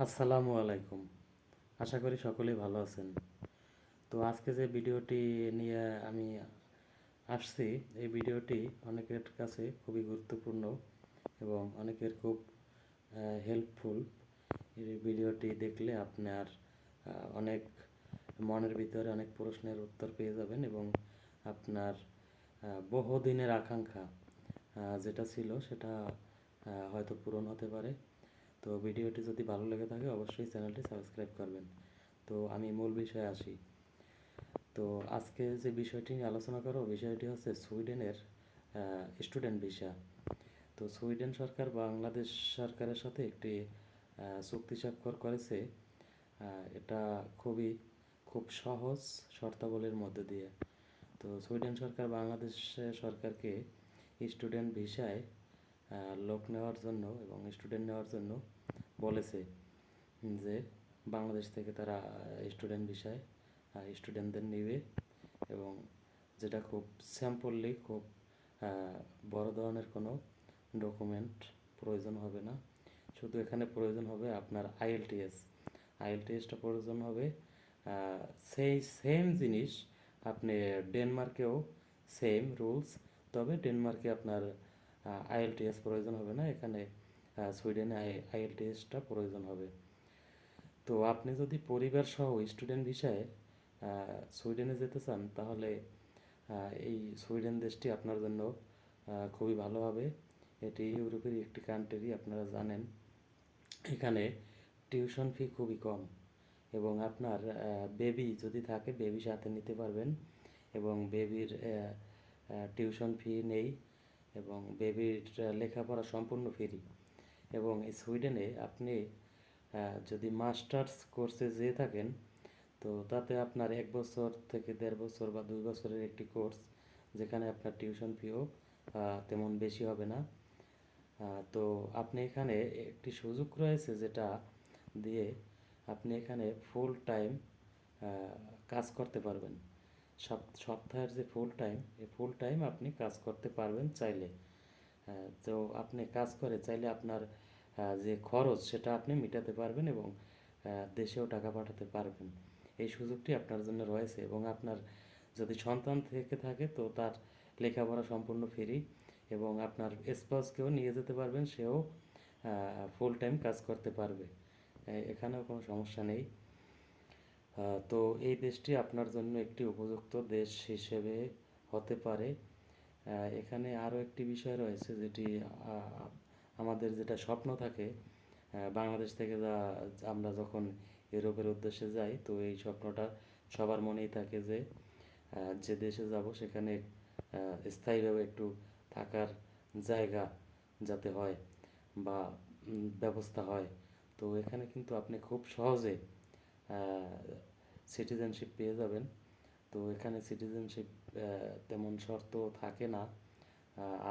আসসালামু আলাইকুম। আশা করি সকলেই ভালো আছেন। তো আজকে যে ভিডিওটি নিয়ে আমি আসছি, এই ভিডিওটি অনেকের কাছে খুবই গুরুত্বপূর্ণ এবং অনেকের খুব হেল্পফুল। এই ভিডিওটি দেখলে আপনার অনেক মনের ভিতরে অনেক প্রশ্নের উত্তর পেয়ে যাবেন এবং আপনার বহুদিনের আকাঙ্ক্ষা যেটা ছিল সেটা হয়তো পূরণ হতে পারে। তো ভিডিওটি যদি ভালো লেগে থাকে অবশ্যই চ্যানেলটি সাবস্ক্রাইব করবেন। তো আমি মূল বিষয়ে আসি। তো আজকে যে বিষয়টি নিয়ে আলোচনা করব বিষয়টি হচ্ছে সুইডেনের স্টুডেন্ট ভিসা। তো সুইডেন সরকার বাংলাদেশ সরকারের সাথে একটি চুক্তি স্বাক্ষর করেছে। এটা খুব সহজ শর্তাবলীর মধ্যে দিয়ে। তো সুইডেন সরকার বাংলাদেশ সরকারকে স্টুডেন্ট ভিসায় লোক নেওয়ার জন্য এবং স্টুডেন্ট নেওয়ার জন্য বলেছে যে বাংলাদেশ থেকে তারা স্টুডেন্ট ভিসায় স্টুডেন্টদের নেবে এবং যেটা খুব স্যাম্পললি খুব বড় ধরনের কোনো ডকুমেন্ট প্রয়োজন হবে না। শুধু এখানে প্রয়োজন হবে আপনার আইএলটিএসটা প্রয়োজন হবে। সেই সেম জিনিস আপনি ডেনমার্কেও সেম রুলস, তবে ডেনমার্কে আপনার আইএলটিএস প্রয়োজন হবে না, এখানে সুইডেনে আইএলটিএসটা প্রয়োজন হবে। তো আপনি যদি পরিবার সহ স্টুডেন্ট ভিসায় সুইডেনে যেতে চান তাহলে এই সুইডেন দেশটি আপনার জন্য খুবই ভালো হবে। এটি ইউরোপের একটি কান্ট্রি, আপনারা জানেন। এখানে টিউশন ফি খুবই কম এবং আপনার বেবি যদি থাকে বেবি সাথে নিতে পারবেন এবং বেবির টিউশন ফি নেই এবং বেবির লেখাপড়া সম্পূর্ণ ফ্রি। এবং এই সুইডেনে আপনি যদি মাস্টার্স কোর্সে যেয়ে থাকেন তো তাতে আপনার 1 বছর থেকে 1.5 বছর বা 2 বছরের একটি কোর্স, যেখানে আপনার টিউশন ফিও তেমন বেশি হবে না। তো আপনি এখানে একটি সুযোগ রয়েছে যেটা দিয়ে আপনি এখানে ফুল টাইম কাজ করতে পারবেন। সপ্তাহের যে ফুল টাইম, এই ফুল টাইম আপনি কাজ করতে পারবেন চাইলে। তো আপনি কাজ করে চাইলে আপনার যে খরচ সেটা আপনি মেটাতে পারবেন এবং দেশেও টাকা পাঠাতে পারবেন। এই সুযোগটি আপনার জন্য রয়েছে এবং আপনার যদি সন্তান থেকে থাকে তো তার লেখাপড়া সম্পূর্ণ ফ্রি এবং আপনার স্পাউসকেও নিয়ে যেতে পারবেন, সেও ফুল টাইম কাজ করতে পারবে। এখানেও কোনো সমস্যা নেই। তো এই দেশটি আপনার জন্য একটি উপযুক্ত দেশ হিসেবে হতে পারে। এখানে আরও একটি বিষয় রয়েছে যেটি আমাদের যেটা স্বপ্ন থাকে বাংলাদেশ থেকে আমরা যখন ইউরোপের উদ্দেশ্যে যাই, তো এই স্বপ্নটা সবার মনেই থাকে যে যে দেশে যাব সেখানে স্থায়ীভাবে একটু থাকার জায়গা যাতে হয় বা ব্যবস্থা হয়। তো এখানে কিন্তু আপনি খুব সহজে সিটিজেনশিপ পেয়ে যাবেন। তো এখানে সিটিজেনশিপ তেমন শর্ত থাকে না।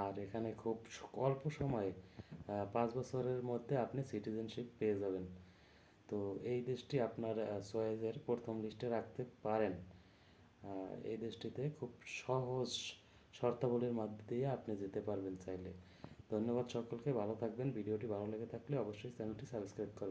আর এখানে খুব অল্প সময়ে 5 বছরের মধ্যে আপনি সিটিজেনশিপ পেয়ে যাবেন। তো এই দেশটি আপনার চয়েসের প্রথম লিস্টে রাখতে পারেন। এই দেশটিতে খুব সহজ শর্তাবলীর মধ্যে দিয়ে আপনি যেতে পারবেন চাইলে। ধন্যবাদ সকলকে, ভালো থাকবেন। ভিডিওটি ভালো লেগে থাকলে অবশ্যই চ্যানেলটি সাবস্ক্রাইব করবেন।